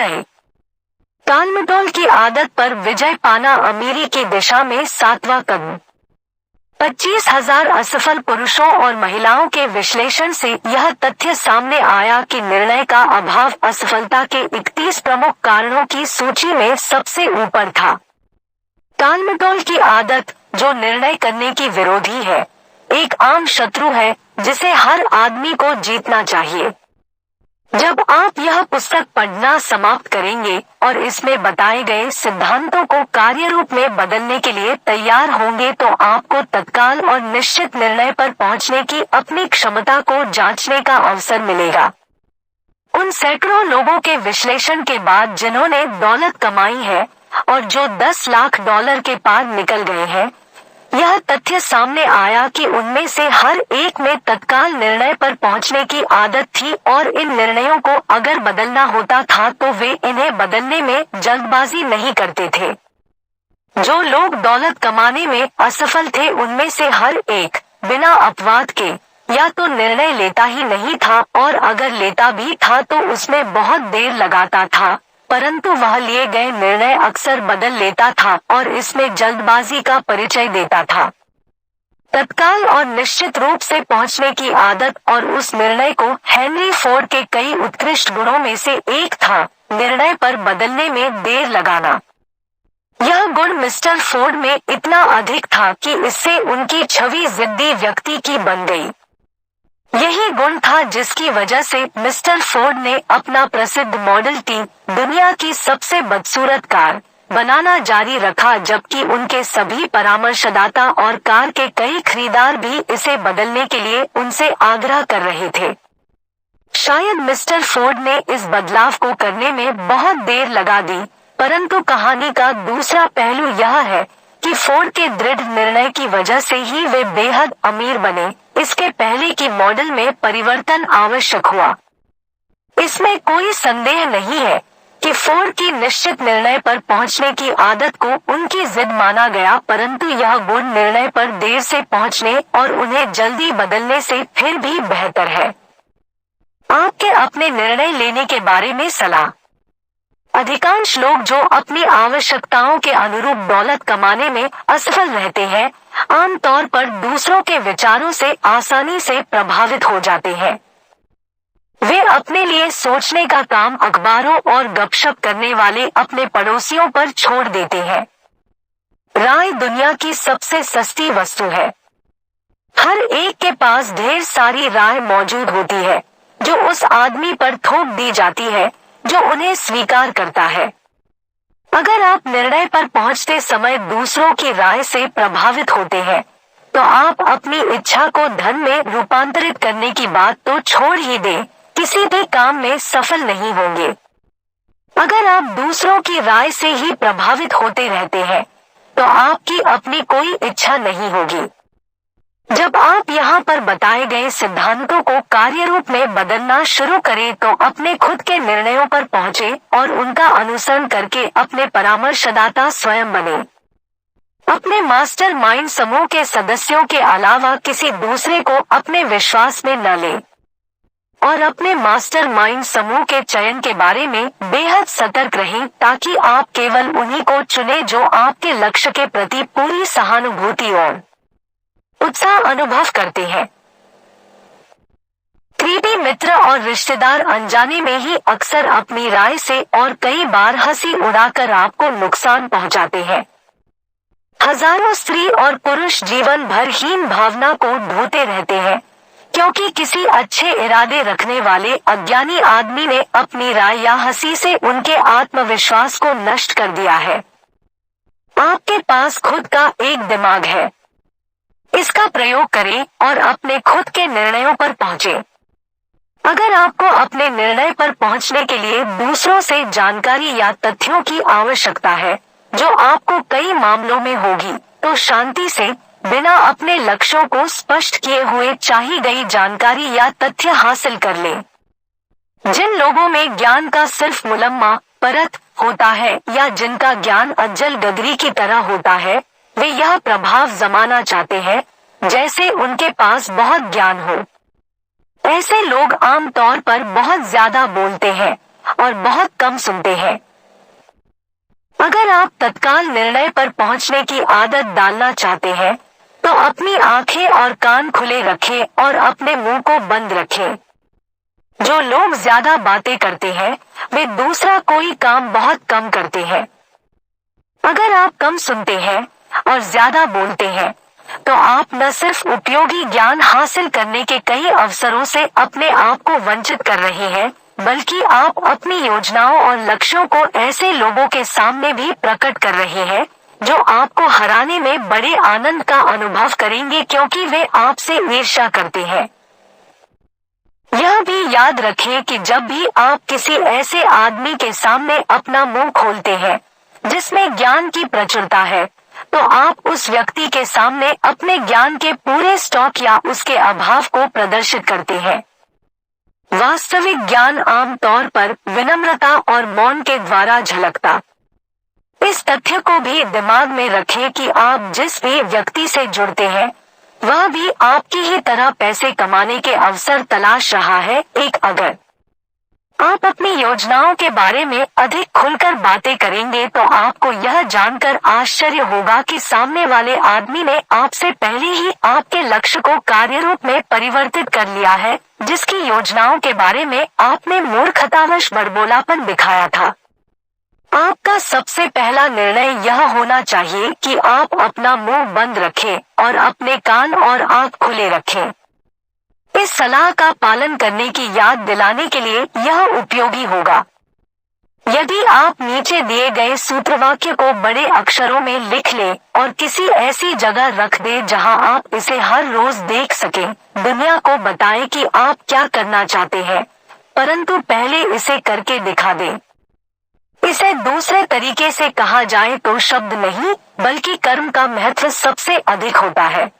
रहे। टालमटोल की आदत पर विजय पाना अमीरी की दिशा में 7वां कदम। 25,000 असफल पुरुषों और महिलाओं के विश्लेषण से यह तथ्य सामने आया कि निर्णय का अभाव असफलता के 31 प्रमुख कारणों की सूची में सबसे ऊपर था। टालमटोल की आदत, जो निर्णय करने की विरोधी है, एक आम शत्रु है जिसे हर आदमी को जीतना चाहिए। जब आप यह पुस्तक पढ़ना समाप्त करेंगे और इसमें बताए गए सिद्धांतों को कार्य रूप में बदलने के लिए तैयार होंगे तो आपको तत्काल और निश्चित निर्णय पर पहुंचने की अपनी क्षमता को जांचने का अवसर मिलेगा। उन सैकड़ों लोगों के विश्लेषण के बाद जिन्होंने दौलत कमाई है और जो 10 लाख डॉलर के पार निकल गए हैं, यह तथ्य सामने आया कि उनमें से हर एक में तत्काल निर्णय पर पहुंचने की आदत थी और इन निर्णयों को अगर बदलना होता था तो वे इन्हें बदलने में जल्दबाजी नहीं करते थे। जो लोग दौलत कमाने में असफल थे उनमें से हर एक बिना अपवाद के या तो निर्णय लेता ही नहीं था और अगर लेता भी था तो उसमें बहुत देर लगाता था, परंतु वह लिए गए निर्णय अक्सर बदल लेता था और इसमें जल्दबाजी का परिचय देता था। तत्काल और निश्चित रूप से पहुंचने की आदत और उस निर्णय को हेनरी फोर्ड के कई उत्कृष्ट गुणों में से एक था, निर्णय पर बदलने में देर लगाना। यह गुण मिस्टर फोर्ड में इतना अधिक था कि इससे उनकी छवि जिद्दी व्यक्ति की बन गई। यही गुण था जिसकी वजह से मिस्टर फोर्ड ने अपना प्रसिद्ध मॉडल टी, दुनिया की सबसे बदसूरत कार, बनाना जारी रखा, जबकि उनके सभी परामर्शदाता और कार के कई खरीदार भी इसे बदलने के लिए उनसे आग्रह कर रहे थे। शायद मिस्टर फोर्ड ने इस बदलाव को करने में बहुत देर लगा दी, परंतु कहानी का दूसरा पहलू यह है कि फोर्ड के दृढ़ निर्णय की वजह से ही वे बेहद अमीर बने। इसके पहले की मॉडल में परिवर्तन आवश्यक हुआ। इसमें कोई संदेह नहीं है कि फोर्ड की निश्चित निर्णय पर पहुंचने की आदत को उनकी जिद माना गया, परंतु यह गुण निर्णय पर देर से पहुंचने और उन्हें जल्दी बदलने से फिर भी बेहतर है। आपके अपने निर्णय लेने के बारे में सलाह। अधिकांश लोग जो अपनी आवश्यकताओं के अनुरूप दौलत कमाने में असफल रहते हैं, आमतौर पर दूसरों के विचारों से आसानी से प्रभावित हो जाते हैं। वे अपने लिए सोचने का काम अखबारों और गपशप करने वाले अपने पड़ोसियों पर छोड़ देते हैं। राय दुनिया की सबसे सस्ती वस्तु है। हर एक के पास ढेर सारी राय मौजूद होती है जो उस आदमी पर थोप दी जाती है जो उन्हें स्वीकार करता है। अगर आप निर्णय पर पहुंचते समय दूसरों की राय से प्रभावित होते हैं, तो आप अपनी इच्छा को धन में रूपांतरित करने की बात तो छोड़ ही दें, किसी भी काम में सफल नहीं होंगे। अगर आप दूसरों की राय से ही प्रभावित होते रहते हैं, तो आपकी अपनी कोई इच्छा नहीं होगी। जब आप यहाँ पर बताए गए सिद्धांतों को कार्य रूप में बदलना शुरू करें तो अपने खुद के निर्णयों पर पहुंचे और उनका अनुसरण करके अपने परामर्शदाता स्वयं बने। अपने मास्टरमाइंड समूह के सदस्यों के अलावा किसी दूसरे को अपने विश्वास में न लें और अपने मास्टरमाइंड समूह के चयन के बारे में बेहद सतर्क रहें ताकि आप केवल उन्हीं को चुनें जो आपके लक्ष्य के प्रति पूरी सहानुभूति और उत्साह अनुभव करते हैं। करीबी मित्र और रिश्तेदार अनजाने में ही अक्सर अपनी राय से और कई बार हंसी उड़ाकर आपको नुकसान पहुंचाते हैं। हजारों स्त्री और पुरुष जीवन भर हीन भावना को ढोते रहते हैं क्योंकि किसी अच्छे इरादे रखने वाले अज्ञानी आदमी ने अपनी राय या हंसी से उनके आत्मविश्वास को नष्ट कर दिया है। आपके पास खुद का एक दिमाग है, इसका प्रयोग करें और अपने खुद के निर्णयों पर पहुंचे। अगर आपको अपने निर्णय पर पहुंचने के लिए दूसरों से जानकारी या तथ्यों की आवश्यकता है, जो आपको कई मामलों में होगी, तो शांति से बिना अपने लक्ष्यों को स्पष्ट किए हुए चाही गई जानकारी या तथ्य हासिल कर लें। जिन लोगों में ज्ञान का सिर्फ मुलम्मा परत होता है या जिनका ज्ञान अज्जल गगरी की तरह होता है, वे यह प्रभाव जमाना चाहते हैं जैसे उनके पास बहुत ज्ञान हो। ऐसे लोग आमतौर पर बहुत ज्यादा बोलते हैं और बहुत कम सुनते हैं। अगर आप तत्काल निर्णय पर पहुंचने की आदत डालना चाहते हैं, तो अपनी आंखें और कान खुले रखें और अपने मुंह को बंद रखें। जो लोग ज्यादा बातें करते हैं, वे दूसरा कोई काम बहुत कम करते हैं। अगर आप कम सुनते हैं और ज्यादा बोलते हैं, तो आप न सिर्फ उपयोगी ज्ञान हासिल करने के कई अवसरों से अपने आप को वंचित कर रहे हैं, बल्कि आप अपनी योजनाओं और लक्ष्यों को ऐसे लोगों के सामने भी प्रकट कर रहे हैं जो आपको हराने में बड़े आनंद का अनुभव करेंगे, क्योंकि वे आपसे ईर्ष्या करते हैं। यह भी याद रखें कि जब भी आप किसी ऐसे आदमी के सामने अपना मुंह खोलते हैं जिसमें ज्ञान की प्रचुरता है, तो आप उस व्यक्ति के सामने अपने ज्ञान के पूरे स्टॉक या उसके अभाव को प्रदर्शित करते हैं। वास्तविक ज्ञान आमतौर पर विनम्रता और मौन के द्वारा झलकता। इस तथ्य को भी दिमाग में रखें कि आप जिस भी व्यक्ति से जुड़ते हैं, वह भी आपकी ही तरह पैसे कमाने के अवसर तलाश रहा है। अगर आप अपनी योजनाओं के बारे में अधिक खुलकर बातें करेंगे, तो आपको यह जानकर आश्चर्य होगा कि सामने वाले आदमी ने आपसे पहले ही आपके लक्ष्य को कार्यरूप में परिवर्तित कर लिया है, जिसकी योजनाओं के बारे में आपने मूर्खतावश बड़बोलापन दिखाया था। आपका सबसे पहला निर्णय यह होना चाहिए कि आप अपना मुंह बंद रखें और अपने कान और आंख खुले रखें। इस सलाह का पालन करने की याद दिलाने के लिए यह उपयोगी होगा। यदि आप नीचे दिए गए सूत्रवाक्य को बड़े अक्षरों में लिख लें और किसी ऐसी जगह रख दें जहां आप इसे हर रोज देख सकें, दुनिया को बताएं कि आप क्या करना चाहते हैं, परंतु पहले इसे करके दिखा दें। इसे दूसरे तरीके से कहा जाए तो शब्द नहीं, बल्कि कर्म का महत्व सबसे अधिक होता है।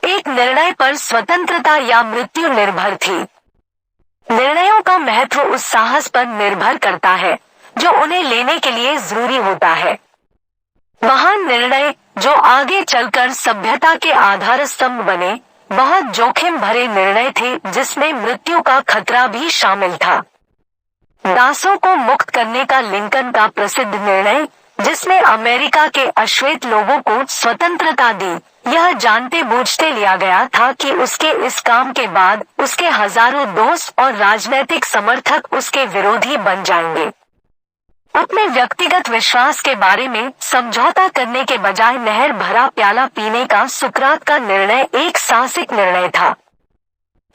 एक निर्णय पर स्वतंत्रता या मृत्यु निर्भर थी। निर्णयों का महत्व उस साहस पर निर्भर करता है जो उन्हें लेने के लिए जरूरी होता है। महान निर्णय जो आगे चलकर सभ्यता के आधार स्तंभ बने, बहुत जोखिम भरे निर्णय थे जिसमें मृत्यु का खतरा भी शामिल था। दासों को मुक्त करने का लिंकन का प्रसिद्ध निर्णय, जिसने अमेरिका के अश्वेत लोगों को स्वतंत्रता दी, यह जानते बूझते लिया गया था कि उसके इस काम के बाद उसके हजारों दोस्त और राजनीतिक समर्थक उसके विरोधी बन जाएंगे। अपने व्यक्तिगत विश्वास के बारे में समझौता करने के बजाय नहर भरा प्याला पीने का सुकरात का निर्णय एक साहसिक निर्णय था।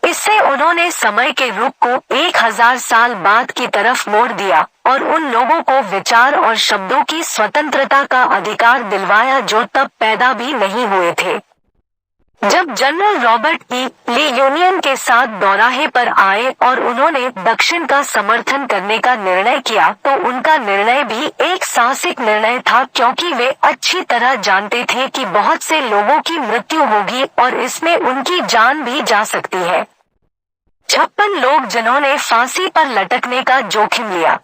इससे उन्होंने समय के रुख को 1000 साल बाद की तरफ मोड़ दिया और उन लोगों को विचार और शब्दों की स्वतंत्रता का अधिकार दिलवाया जो तब पैदा भी नहीं हुए थे। जब जनरल रॉबर्ट ई ली यूनियन के साथ दौराहे पर आए और उन्होंने दक्षिण का समर्थन करने का निर्णय किया, तो उनका निर्णय भी एक साहसिक निर्णय था, क्योंकि वे अच्छी तरह जानते थे कि बहुत से लोगों की मृत्यु होगी और इसमें उनकी जान भी जा सकती है। 56 लोग जिन्होंने फांसी पर लटकने का जोखिम लिया।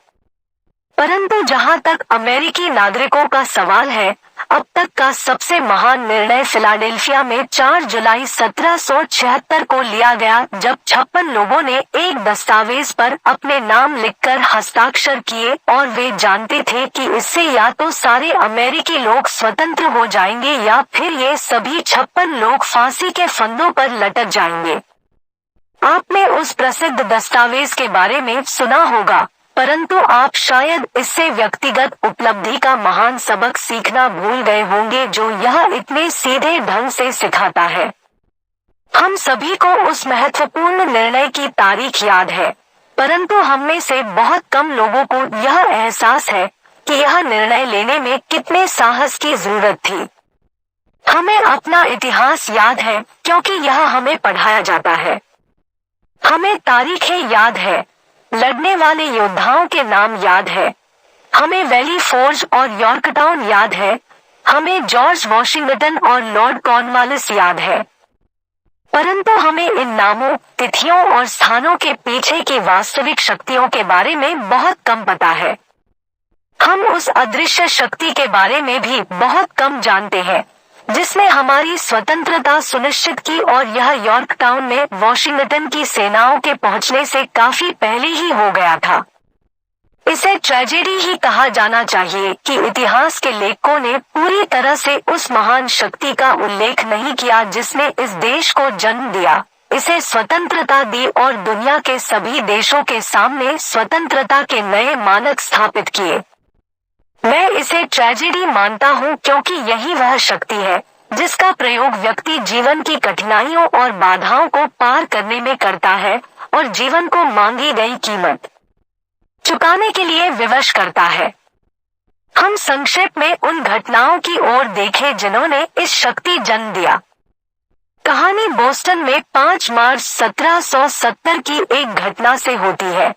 परंतु जहां तक अमेरिकी नागरिकों का सवाल है, अब तक का सबसे महान निर्णय फिलाडेल्फिया में 4 जुलाई 1776 को लिया गया, जब 56 लोगों ने एक दस्तावेज पर अपने नाम लिखकर हस्ताक्षर किए और वे जानते थे कि इससे या तो सारे अमेरिकी लोग स्वतंत्र हो जाएंगे या फिर ये सभी 56 लोग फांसी के फंदों पर लटक जाएंगे। आपने उस प्रसिद्ध दस्तावेज के बारे में सुना होगा, परंतु आप शायद इससे व्यक्तिगत उपलब्धि का महान सबक सीखना भूल गए होंगे जो यह इतने सीधे ढंग से सिखाता है। हम सभी को उस महत्वपूर्ण निर्णय की तारीख याद है, परंतु हम में से बहुत कम लोगों को यह एहसास है कि यह निर्णय लेने में कितने साहस की जरूरत थी। हमें अपना इतिहास याद है क्योंकि यह हमें पढ़ाया जाता है। हमें तारीखें याद है, लड़ने वाले योद्धाओं के नाम याद है। हमें वैली फोर्ज और यॉर्कटाउन याद है। हमें जॉर्ज वॉशिंगटन और लॉर्ड कॉर्नवालिस याद है। परंतु हमें इन नामों, तिथियों और स्थानों के पीछे की वास्तविक शक्तियों के बारे में बहुत कम पता है। हम उस अदृश्य शक्ति के बारे में भी बहुत कम जानते हैं जिसने हमारी स्वतंत्रता सुनिश्चित की, और यह यॉर्कटाउन में वॉशिंगटन की सेनाओं के पहुंचने से काफी पहले ही हो गया था। इसे ट्रेजेडी ही कहा जाना चाहिए कि इतिहास के लेखकों ने पूरी तरह से उस महान शक्ति का उल्लेख नहीं किया जिसने इस देश को जन्म दिया, इसे स्वतंत्रता दी और दुनिया के सभी देशों के सामने स्वतंत्रता के नए मानक स्थापित किए। मैं इसे ट्रेजेडी मानता हूँ क्योंकि यही वह शक्ति है जिसका प्रयोग व्यक्ति जीवन की कठिनाइयों और बाधाओं को पार करने में करता है और जीवन को मांगी गई कीमत चुकाने के लिए विवश करता है। हम संक्षेप में उन घटनाओं की ओर देखें जिन्होंने इस शक्ति जन्म दिया। कहानी बोस्टन में 5 मार्च 1770 की एक घटना से होती है।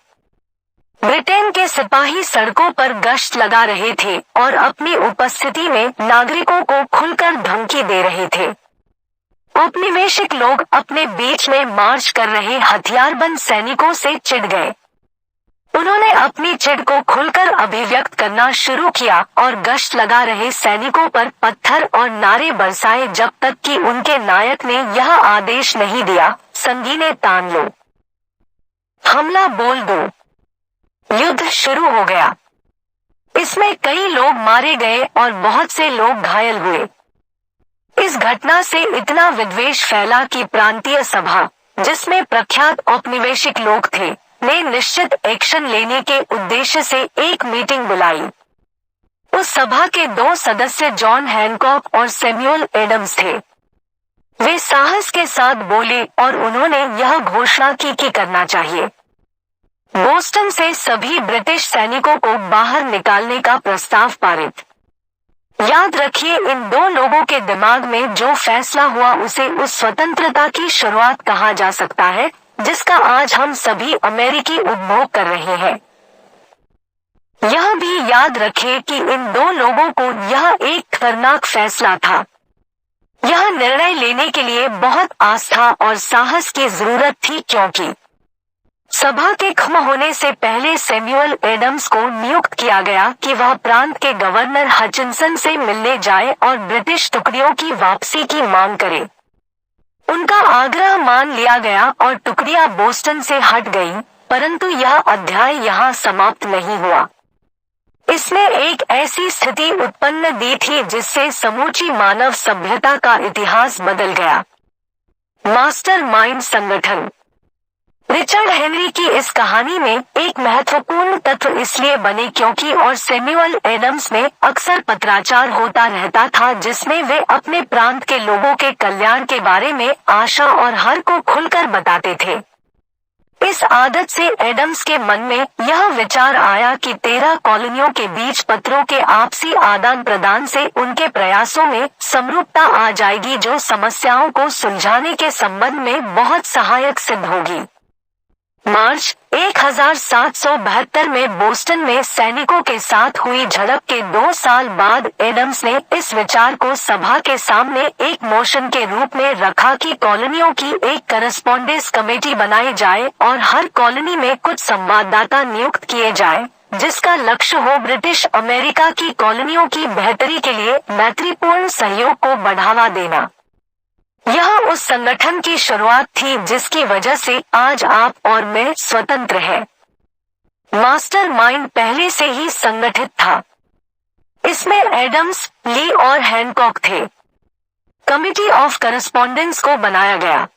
ब्रिटेन के सिपाही सड़कों पर गश्त लगा रहे थे और अपनी उपस्थिति में नागरिकों को खुलकर धमकी दे रहे थे। औपनिवेशिक लोग अपने बीच में मार्च कर रहे हथियारबंद सैनिकों से चिढ़ गए। उन्होंने अपनी चिढ़ को खुलकर अभिव्यक्त करना शुरू किया और गश्त लगा रहे सैनिकों पर पत्थर और नारे बरसाए जब तक कि उनके नायक ने यह आदेश नहीं दिया, संगीने तान लो, हमला बोल दो। युद्ध शुरू हो गया। इसमें कई लोग मारे गए और बहुत से लोग घायल हुए। इस घटना से इतना विद्वेष फैला कि प्रांतीय सभा, जिसमें प्रख्यात औपनिवेशिक लोग थे, ने निश्चित एक्शन लेने के उद्देश्य से एक मीटिंग बुलाई। उस सभा के 2 सदस्य जॉन हैनकॉक और सैमुअल एडम्स थे। वे साहस के साथ बोले और उन्होंने यह घोषणा की कि करना चाहिए। बोस्टन से सभी ब्रिटिश सैनिकों को बाहर निकालने का प्रस्ताव पारित। याद रखिए, इन 2 लोगों के दिमाग में जो फैसला हुआ उसे उस स्वतंत्रता की शुरुआत कहा जा सकता है जिसका आज हम सभी अमेरिकी उपभोग कर रहे हैं। यह भी याद रखें कि इन 2 लोगों को यह एक खतरनाक फैसला था। यह निर्णय लेने के लिए बहुत आस्था और साहस की जरूरत थी क्योंकि सभा के खत्म होने से पहले सैमुअल एडम्स को नियुक्त किया गया कि वह प्रांत के गवर्नर हचिंसन से मिलने जाए और ब्रिटिश टुकड़ियों की वापसी की मांग करे। उनका आग्रह मान लिया गया और टुकड़ियां बोस्टन से हट गईं, परंतु यह अध्याय यहाँ समाप्त नहीं हुआ। इसने एक ऐसी स्थिति उत्पन्न दी थी जिससे समूची मानव सभ्यता का इतिहास बदल गया। मास्टरमाइंड संगठन। रिचर्ड हेनरी की इस कहानी में एक महत्वपूर्ण तत्व इसलिए बने क्योंकि और सैमुअल एडम्स में अक्सर पत्राचार होता रहता था जिसमें वे अपने प्रांत के लोगों के कल्याण के बारे में आशा और हर को खुलकर बताते थे। इस आदत से एडम्स के मन में यह विचार आया कि 13 कॉलोनियों के बीच पत्रों के आपसी आदान प्रदान से उनके प्रयासों में समरूपता आ जाएगी जो समस्याओं को सुलझाने के संबंध में बहुत सहायक सिद्ध होगी। मार्च 1772 में बोस्टन में सैनिकों के साथ हुई झड़प के 2 साल बाद एडम्स ने इस विचार को सभा के सामने एक मोशन के रूप में रखा कि कॉलोनियों की एक करस्पॉन्डेंस कमेटी बनाई जाए और हर कॉलोनी में कुछ संवाददाता नियुक्त किए जाए जिसका लक्ष्य हो ब्रिटिश अमेरिका की कॉलोनियों की बेहतरी के लिए मैत्रीपूर्ण सहयोग को बढ़ावा देना। यह उस संगठन की शुरुआत थी जिसकी वजह से आज आप और मैं स्वतंत्र हैं। मास्टरमाइंड पहले से ही संगठित था। इसमें एडम्स, ली और हैनकॉक थे। कमिटी ऑफ करस्पॉन्डेंस को बनाया गया।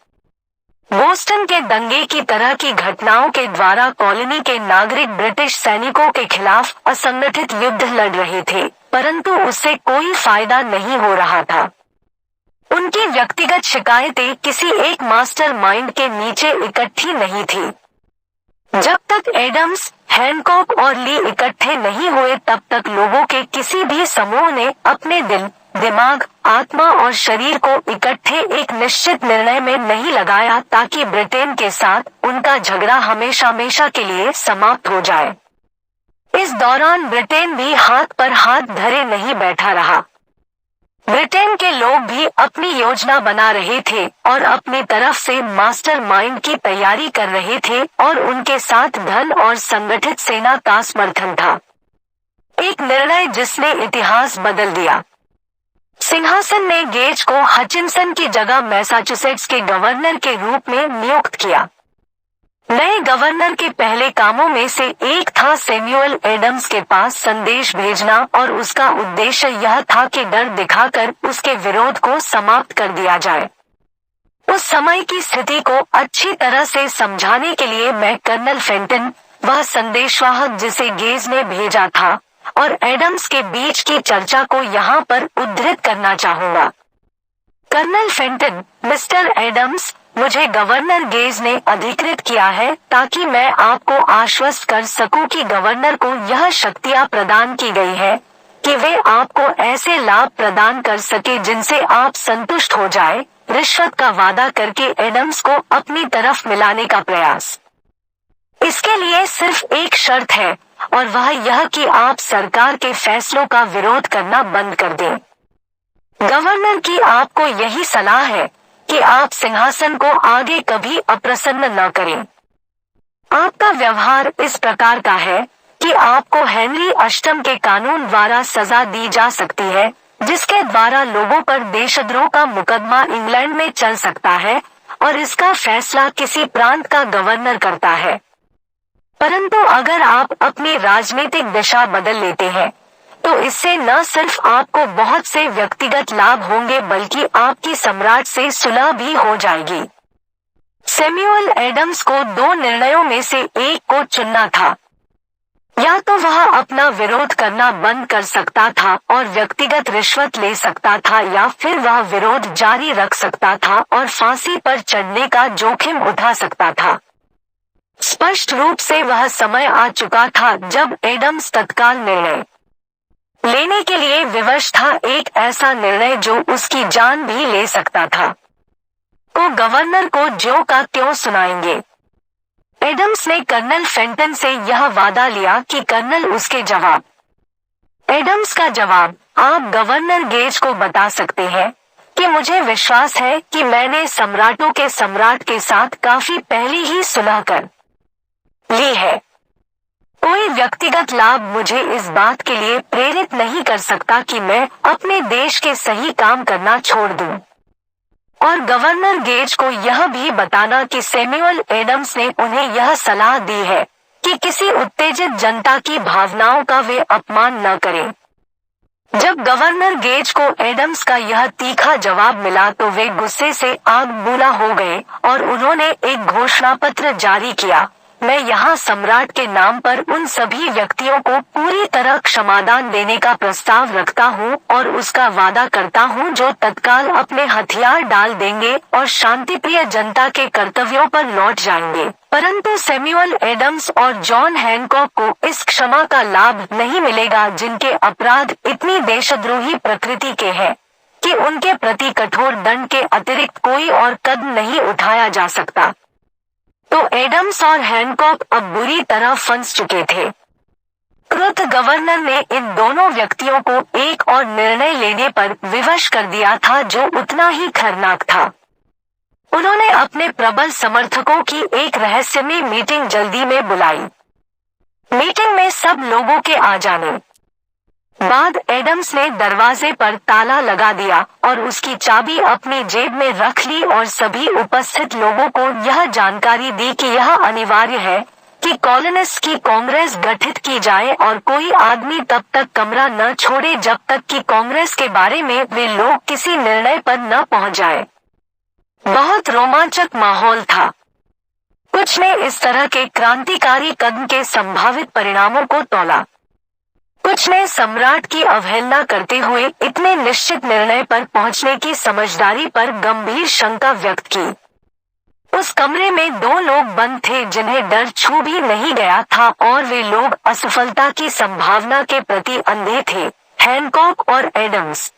बोस्टन के दंगे की तरह की घटनाओं के द्वारा कॉलोनी के नागरिक ब्रिटिश सैनिकों के खिलाफ असंगठित युद्ध लड़ रहे थे, परंतु उससे कोई फायदा नहीं हो रहा था। उनकी व्यक्तिगत शिकायतें किसी एक मास्टरमाइंड के नीचे इकट्ठी नहीं थी। जब तक एडम्स, हैनकॉक और ली इकट्ठे नहीं हुए तब तक लोगों के किसी भी समूह ने अपने दिल, दिमाग, आत्मा और शरीर को इकट्ठे एक निश्चित निर्णय में नहीं लगाया ताकि ब्रिटेन के साथ उनका झगड़ा हमेशा के लिए समाप्त हो जाए। इस दौरान ब्रिटेन भी हाथ पर हाथ धरे नहीं बैठा रहा। ब्रिटेन के लोग भी अपनी योजना बना रहे थे और अपनी तरफ से मास्टरमाइंड की तैयारी कर रहे थे और उनके साथ धन और संगठित सेना का समर्थन था। एक निर्णय जिसने इतिहास बदल दिया। सिंहासन ने गेज को हचिंसन की जगह मैसाचुसेट्स के गवर्नर के रूप में नियुक्त किया। नए गवर्नर के पहले कामों में से एक था सैमुअल एडम्स के पास संदेश भेजना और उसका उद्देश्य यह था कि डर दिखाकर उसके विरोध को समाप्त कर दिया जाए। उस समय की स्थिति को अच्छी तरह से समझाने के लिए मैं कर्नल फेंटन, वह संदेशवाहक जिसे गेज ने भेजा था, और एडम्स के बीच की चर्चा को यहाँ पर उद्धृत करना चाहूंगा। कर्नल फेंटन, मिस्टर एडम्स, मुझे गवर्नर गेज ने अधिकृत किया है ताकि मैं आपको आश्वस्त कर सकूं कि गवर्नर को यह शक्तियां प्रदान की गई है कि वे आपको ऐसे लाभ प्रदान कर सके जिनसे आप संतुष्ट हो जाए। रिश्वत का वादा करके एडम्स को अपनी तरफ मिलाने का प्रयास। इसके लिए सिर्फ एक शर्त है और वह यह कि आप सरकार के फैसलों का विरोध करना बंद कर दें। गवर्नर की आपको यही सलाह है कि आप सिंहासन को आगे कभी अप्रसन्न न करें। आपका व्यवहार इस प्रकार का है कि आपको हेनरी अष्टम के कानून द्वारा सजा दी जा सकती है, जिसके द्वारा लोगों पर देशद्रोह का मुकदमा इंग्लैंड में चल सकता है और इसका फैसला किसी प्रांत का गवर्नर करता है। परंतु अगर आप अपनी राजनीतिक दिशा बदल लेते हैं तो इससे न सिर्फ आपको बहुत से व्यक्तिगत लाभ होंगे बल्कि आपकी सम्राट से सुलह भी हो जाएगी। सैमुअल एडम्स को दो निर्णयों में से एक को चुनना था। या तो वह अपना विरोध करना बंद कर सकता था और व्यक्तिगत रिश्वत ले सकता था, या फिर वह विरोध जारी रख सकता था और फांसी पर चढ़ने का जोखिम उठा सकता था। स्पष्ट रूप से वह समय आ चुका था जब एडम्स तत्काल निर्णय लेने के लिए विवश था, एक ऐसा निर्णय जो उसकी जान भी ले सकता था। को गवर्नर को ज्यों का त्यों सुनाएंगे। एडम्स ने कर्नल फेंटन से यह वादा लिया कि कर्नल उसके जवाब। एडम्स का जवाब, आप गवर्नर गेज को बता सकते हैं कि मुझे विश्वास है कि मैंने सम्राटों के सम्राट के साथ काफी पहले ही सुलह कर ली है। कोई व्यक्तिगत लाभ मुझे इस बात के लिए प्रेरित नहीं कर सकता कि मैं अपने देश के सही काम करना छोड़ दूं। और गवर्नर गेज को यह भी बताना कि सैमुअल एडम्स ने उन्हें यह सलाह दी है कि किसी उत्तेजित जनता की भावनाओं का वे अपमान न करें। जब गवर्नर गेज को एडम्स का यह तीखा जवाब मिला तो वे गुस्से से आग बूला हो गए और उन्होंने एक घोषणा पत्र जारी किया। मैं यहाँ सम्राट के नाम पर उन सभी व्यक्तियों को पूरी तरह क्षमादान देने का प्रस्ताव रखता हूँ और उसका वादा करता हूँ जो तत्काल अपने हथियार डाल देंगे और शांतिप्रिय जनता के कर्तव्यों पर लौट जाएंगे। परंतु सैमुअल एडम्स और जॉन हैनकॉक को इस क्षमा का लाभ नहीं मिलेगा जिनके अपराध इतनी देशद्रोही प्रकृति के हैं कि उनके प्रति कठोर दंड के अतिरिक्त कोई और कदम नहीं उठाया जा सकता। तो एडम्स और हैनकॉक अब बुरी तरह फंस चुके थे। क्रुद्ध गवर्नर ने इन दोनों व्यक्तियों को एक और निर्णय लेने पर विवश कर दिया था जो उतना ही खतरनाक था। उन्होंने अपने प्रबल समर्थकों की एक रहस्यमय मीटिंग जल्दी में बुलाई। मीटिंग में सब लोगों के आ जाने बाद एडम्स ने दरवाजे पर ताला लगा दिया और उसकी चाबी अपनी जेब में रख ली और सभी उपस्थित लोगों को यह जानकारी दी कि यह अनिवार्य है कि कॉलोनिस्ट की कांग्रेस गठित की जाए और कोई आदमी तब तक कमरा न छोड़े जब तक कि कांग्रेस के बारे में वे लोग किसी निर्णय पर न पहुंच जाए। बहुत रोमांचक माहौल था। कुछ ने इस तरह के क्रांतिकारी कदम के संभावित परिणामों को तौला। कुछ ने सम्राट की अवहेलना करते हुए इतने निश्चित निर्णय पर पहुंचने की समझदारी पर गंभीर शंका व्यक्त की। उस कमरे में दो लोग बंद थे जिन्हें डर छू भी नहीं गया था और वे लोग असफलता की संभावना के प्रति अंधे थे, हैनकॉक और एडम्स।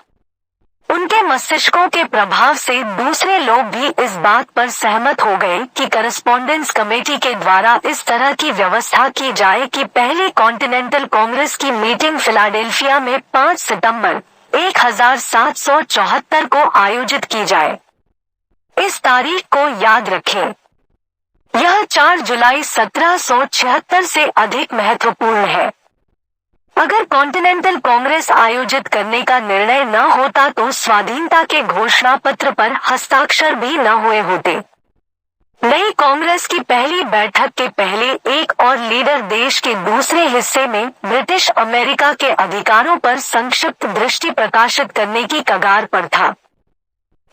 उनके मस्तिष्कों के प्रभाव से दूसरे लोग भी इस बात पर सहमत हो गए कि करस्पॉन्डेंस कमेटी के द्वारा इस तरह की व्यवस्था की जाए कि पहली कॉन्टिनेंटल कांग्रेस की मीटिंग फिलाडेल्फिया में 5 सितंबर 1774 को आयोजित की जाए। इस तारीख को याद रखें। यह 4 जुलाई 1776 से अधिक महत्वपूर्ण है। अगर कॉन्टिनेंटल कांग्रेस आयोजित करने का निर्णय न होता तो स्वाधीनता के घोषणा पत्र पर हस्ताक्षर भी न हुए होते। नई कांग्रेस की पहली बैठक के पहले एक और लीडर देश के दूसरे हिस्से में ब्रिटिश अमेरिका के अधिकारों पर संक्षिप्त दृष्टि प्रकाशित करने की कगार पर था।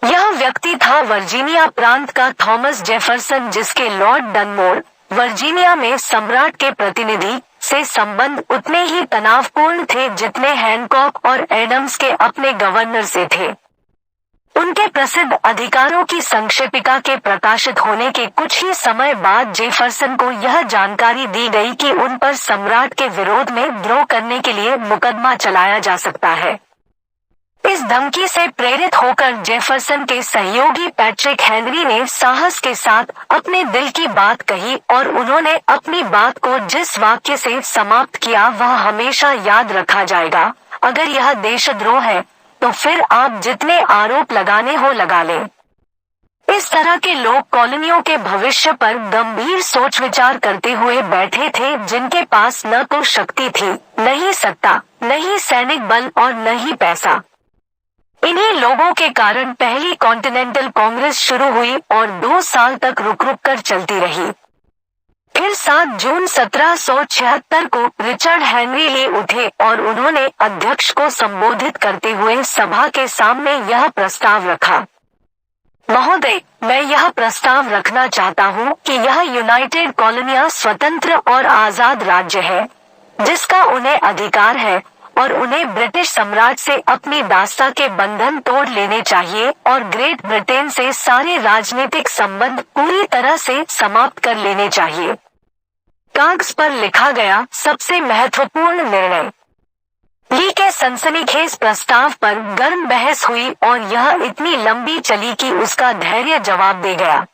यह व्यक्ति था वर्जीनिया प्रांत का थॉमस जेफरसन, जिसके लॉर्ड डनमोर, वर्जीनिया में सम्राट के प्रतिनिधि से संबंध उतने ही तनावपूर्ण थे जितने हैनकॉक और एडम्स के अपने गवर्नर से थे। उनके प्रसिद्ध अधिकारों की संक्षेपिका के प्रकाशित होने के कुछ ही समय बाद जेफरसन को यह जानकारी दी गई कि उन पर सम्राट के विरोध में विद्रोह करने के लिए मुकदमा चलाया जा सकता है। इस धमकी से प्रेरित होकर जेफरसन के सहयोगी पैट्रिक हेनरी ने साहस के साथ अपने दिल की बात कही और उन्होंने अपनी बात को जिस वाक्य से समाप्त किया वह हमेशा याद रखा जाएगा, अगर यह देशद्रोह है तो फिर आप जितने आरोप लगाने हो लगा लें। इस तरह के लोग कॉलोनियों के भविष्य पर गंभीर सोच विचार करते हुए बैठे थे, जिनके पास न तो शक्ति थी, न ही सत्ता, न ही सैनिक बल और न ही पैसा। इन्हीं लोगों के कारण पहली कॉन्टिनेंटल कांग्रेस शुरू हुई और 2 साल तक रुक कर चलती रही। फिर 7 जून 1776 को रिचर्ड हेनरी ले उठे और उन्होंने अध्यक्ष को संबोधित करते हुए सभा के सामने यह प्रस्ताव रखा। महोदय, मैं यह प्रस्ताव रखना चाहता हूँ कि यह यूनाइटेड कॉलोनियां स्वतंत्र और आजाद राज्य है, जिसका उन्हें अधिकार है और उन्हें ब्रिटिश सम्राट से अपनी दास्ता के बंधन तोड़ लेने चाहिए और ग्रेट ब्रिटेन से सारे राजनीतिक संबंध पूरी तरह से समाप्त कर लेने चाहिए। कागज पर लिखा गया सबसे महत्वपूर्ण निर्णय। ली के सनसनीखेज प्रस्ताव पर गर्म बहस हुई और यह इतनी लंबी चली कि उसका धैर्य जवाब दे गया।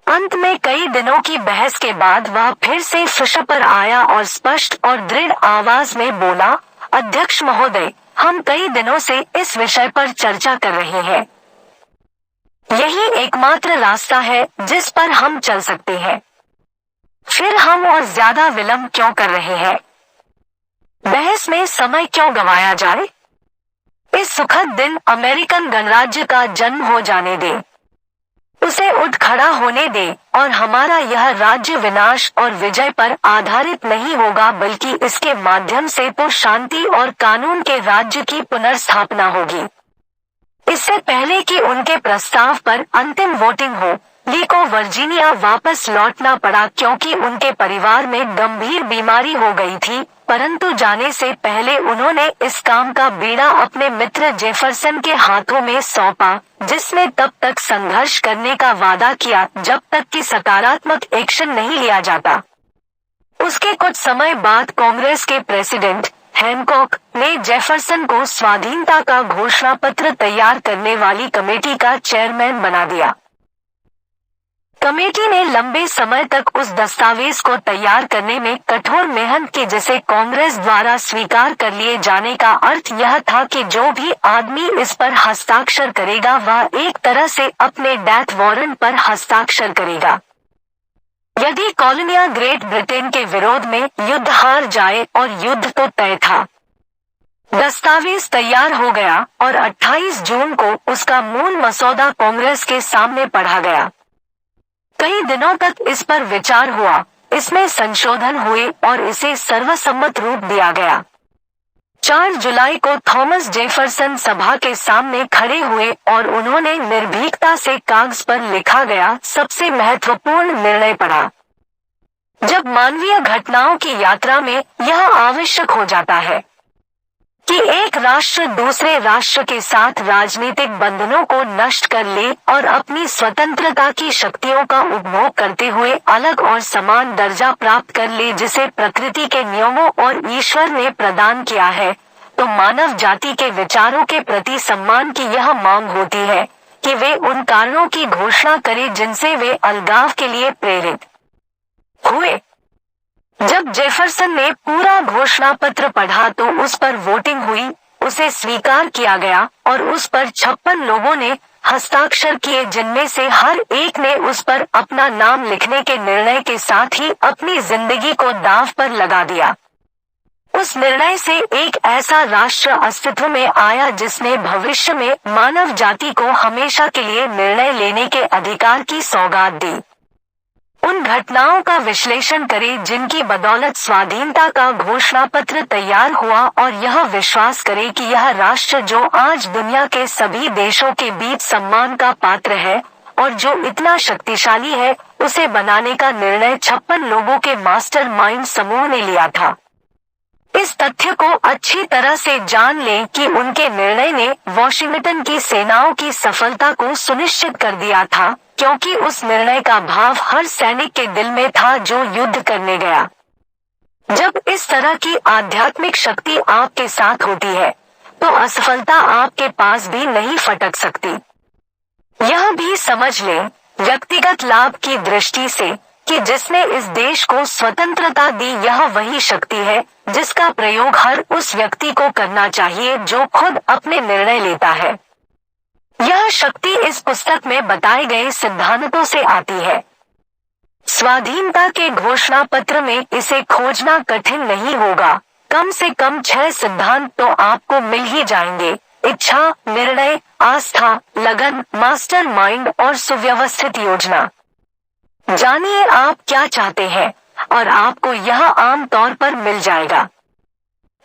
अंत में कई दिनों की बहस के बाद वह फिर से फर्श पर आया और स्पष्ट और दृढ़ आवाज में बोला, अध्यक्ष महोदय, हम कई दिनों से इस विषय पर चर्चा कर रहे हैं। यही एकमात्र रास्ता है जिस पर हम चल सकते हैं। फिर हम और ज्यादा विलंब क्यों कर रहे हैं? बहस में समय क्यों गंवाया जाए? इस सुखद दिन अमेरिकन गणराज्य का जन्म हो जाने दे, उसे उठ खड़ा होने दे और हमारा यह राज्य विनाश और विजय पर आधारित नहीं होगा, बल्कि इसके माध्यम से तो शांति और कानून के राज्य की पुनर्स्थापना होगी। इससे पहले कि उनके प्रस्ताव पर अंतिम वोटिंग हो, ली को वर्जीनिया वापस लौटना पड़ा क्योंकि उनके परिवार में गंभीर बीमारी हो गई थी, परंतु जाने से पहले उन्होंने इस काम का बीड़ा अपने मित्र जेफरसन के हाथों में सौंपा, जिसने तब तक संघर्ष करने का वादा किया जब तक कि सकारात्मक एक्शन नहीं लिया जाता। उसके कुछ समय बाद कांग्रेस के प्रेसिडेंट हैनकॉक ने जेफरसन को स्वाधीनता का घोषणा पत्र तैयार करने वाली कमेटी का चेयरमैन बना दिया। कमेटी ने लंबे समय तक उस दस्तावेज को तैयार करने में कठोर मेहनत की जिसे कांग्रेस द्वारा स्वीकार कर लिए जाने का अर्थ यह था कि जो भी आदमी इस पर हस्ताक्षर करेगा वह एक तरह से अपने डेथ वारंट पर हस्ताक्षर करेगा। यदि कॉलोनियां ग्रेट ब्रिटेन के विरोध में युद्ध हार जाए, और युद्ध तो तय था। दस्तावेज तैयार हो गया और 28 जून को उसका मूल मसौदा कांग्रेस के सामने पढ़ा गया। कई दिनों तक इस पर विचार हुआ, इसमें संशोधन हुए और इसे सर्वसम्मत रूप दिया गया। 4 जुलाई को थॉमस जेफरसन सभा के सामने खड़े हुए और उन्होंने निर्भीकता से कागज पर लिखा गया सबसे महत्वपूर्ण निर्णय पढ़ा। जब मानवीय घटनाओं की यात्रा में यह आवश्यक हो जाता है कि एक राष्ट्र दूसरे राष्ट्र के साथ राजनीतिक बंधनों को नष्ट कर ले और अपनी स्वतंत्रता की शक्तियों का उपभोग करते हुए अलग और समान दर्जा प्राप्त कर ले जिसे प्रकृति के नियमों और ईश्वर ने प्रदान किया है, तो मानव जाति के विचारों के प्रति सम्मान की यह मांग होती है कि वे उन कारणों की घोषणा करें जिनसे वे अलगाव के लिए प्रेरित हुए। जब जेफरसन ने पूरा घोषणा पत्र पढ़ा तो उस पर वोटिंग हुई, उसे स्वीकार किया गया और उस पर 56 लोगों ने हस्ताक्षर किए, जिनमें से हर एक ने उस पर अपना नाम लिखने के निर्णय के साथ ही अपनी जिंदगी को दांव पर लगा दिया। उस निर्णय से एक ऐसा राष्ट्र अस्तित्व में आया जिसने भविष्य में मानव जाति को हमेशा के लिए निर्णय लेने के अधिकार की सौगात दी। उन घटनाओं का विश्लेषण करें जिनकी बदौलत स्वाधीनता का घोषणा पत्र तैयार हुआ और यह विश्वास करें कि यह राष्ट्र जो आज दुनिया के सभी देशों के बीच सम्मान का पात्र है और जो इतना शक्तिशाली है, उसे बनाने का निर्णय 56 लोगों के मास्टरमाइंड समूह ने लिया था। इस तथ्य को अच्छी तरह से जान लें कि उनके निर्णय ने वॉशिंगटन की सेनाओं की सफलता को सुनिश्चित कर दिया था, क्योंकि उस निर्णय का भाव हर सैनिक के दिल में था जो युद्ध करने गया। जब इस तरह की आध्यात्मिक शक्ति आपके साथ होती है, तो असफलता आपके पास भी नहीं फटक सकती। यह भी समझ लें, व्यक्तिगत लाभ की दृष्टि से, कि जिसने इस देश को स्वतंत्रता दी, यह वही शक्ति है जिसका प्रयोग हर उस व्यक्ति को करना चाहिए जो खुद अपने निर्णय लेता है। यह शक्ति इस पुस्तक में बताए गए सिद्धांतों से आती है। स्वाधीनता के घोषणा पत्र में इसे खोजना कठिन नहीं होगा। कम से कम 6 सिद्धांत तो आपको मिल ही जाएंगे: इच्छा, निर्णय, आस्था, लगन, मास्टरमाइंड और सुव्यवस्थित योजना। जानिए आप क्या चाहते हैं और आपको यह आम तौर पर मिल जाएगा।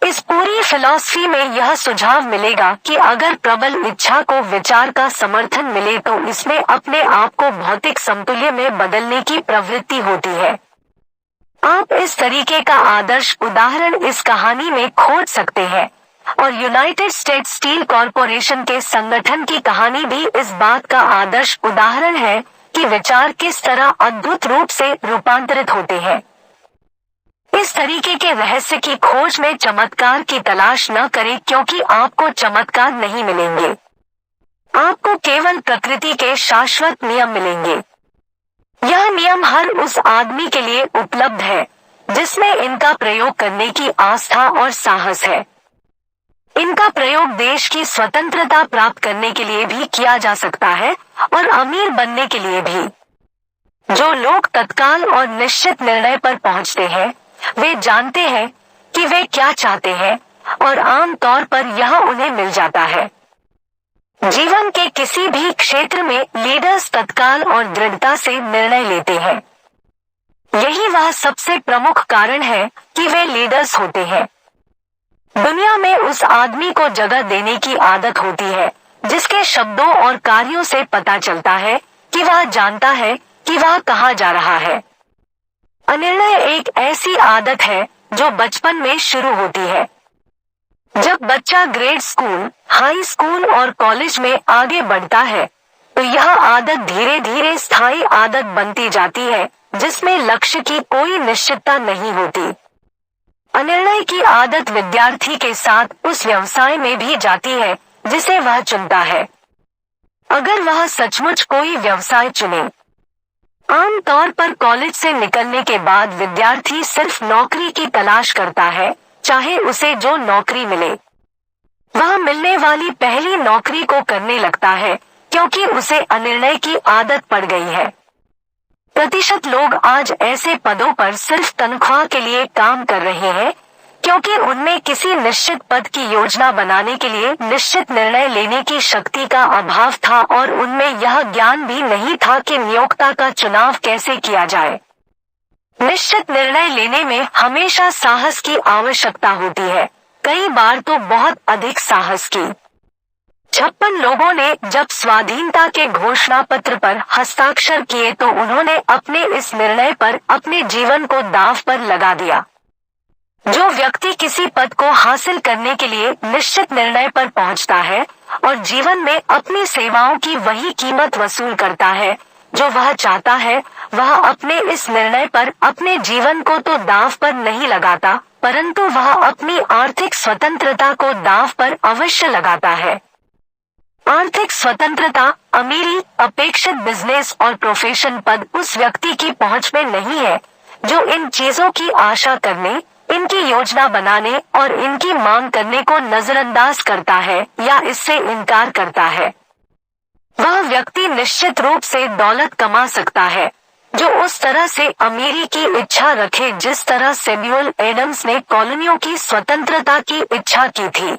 इस पूरी फिलॉसफी में यह सुझाव मिलेगा कि अगर प्रबल इच्छा को विचार का समर्थन मिले तो इसमें अपने आप को भौतिक समतुल्य में बदलने की प्रवृत्ति होती है। आप इस तरीके का आदर्श उदाहरण इस कहानी में खोज सकते हैं, और यूनाइटेड स्टेट्स स्टील कॉरपोरेशन के संगठन की कहानी भी इस बात का आदर्श उदाहरण है कि विचार किस तरह अद्भुत रूप से रूपांतरित होते हैं। इस तरीके के रहस्य की खोज में चमत्कार की तलाश न करें, क्योंकि आपको चमत्कार नहीं मिलेंगे। आपको केवल प्रकृति के शाश्वत नियम मिलेंगे। यह नियम हर उस आदमी के लिए उपलब्ध है जिसमें इनका प्रयोग करने की आस्था और साहस है। इनका प्रयोग देश की स्वतंत्रता प्राप्त करने के लिए भी किया जा सकता है और अमीर बनने के लिए भी। जो लोग तत्काल और निश्चित निर्णय पर पहुंचते हैं, वे जानते हैं कि वे क्या चाहते हैं और आम तौर पर यह उन्हें मिल जाता है। जीवन के किसी भी क्षेत्र में लीडर्स तत्काल और दृढ़ता से निर्णय लेते हैं। यही वह सबसे प्रमुख कारण है कि वे लीडर्स होते हैं। दुनिया में उस आदमी को जगह देने की आदत होती है जिसके शब्दों और कार्यों से पता चलता है कि वह जानता है कि वह कहाँ जा रहा है। अनिर्णय एक ऐसी आदत है जो बचपन में शुरू होती है। जब बच्चा ग्रेड स्कूल, हाई स्कूल और कॉलेज में आगे बढ़ता है, तो यह आदत धीरे धीरे स्थायी आदत बनती जाती है जिसमें लक्ष्य की कोई निश्चितता नहीं होती। अनिर्णय की आदत विद्यार्थी के साथ उस व्यवसाय में भी जाती है जिसे वह चुनता है, अगर वह सचमुच कोई व्यवसाय चुने। आम तौर पर कॉलेज से निकलने के बाद विद्यार्थी सिर्फ नौकरी की तलाश करता है, चाहे उसे जो नौकरी मिले। वह मिलने वाली पहली नौकरी को करने लगता है क्योंकि उसे अनिर्णय की आदत पड़ गई है। प्रतिशत लोग आज ऐसे पदों पर सिर्फ तनख्वाह के लिए काम कर रहे हैं क्योंकि उनमें किसी निश्चित पद की योजना बनाने के लिए निश्चित निर्णय लेने की शक्ति का अभाव था और उनमें यह ज्ञान भी नहीं था कि नियोक्ता का चुनाव कैसे किया जाए। निश्चित निर्णय लेने में हमेशा साहस की आवश्यकता होती है, कई बार तो बहुत अधिक साहस की। 56 लोगों ने जब स्वाधीनता के घोषणा पत्र पर हस्ताक्षर किए तो उन्होंने अपने इस निर्णय पर अपने जीवन को दांव पर लगा दिया। जो व्यक्ति किसी पद को हासिल करने के लिए निश्चित निर्णय पर पहुंचता है और जीवन में अपनी सेवाओं की वही कीमत वसूल करता है जो वह चाहता है, वह अपने इस निर्णय पर अपने जीवन को तो दांव पर नहीं लगाता, परंतु वह अपनी आर्थिक स्वतंत्रता को दांव पर अवश्य लगाता है। आर्थिक स्वतंत्रता, अमीरी, अपेक्षित बिजनेस और प्रोफेशन पद उस व्यक्ति की पहुंच में नहीं है जो इन चीजों की आशा करने, इनकी योजना बनाने और इनकी मांग करने को नजरअंदाज करता है या इससे इनकार करता है। वह व्यक्ति निश्चित रूप से दौलत कमा सकता है जो उस तरह से अमीरी की इच्छा रखे जिस तरह सैमुअल एडम्स ने कॉलोनियों की स्वतंत्रता की इच्छा की थी।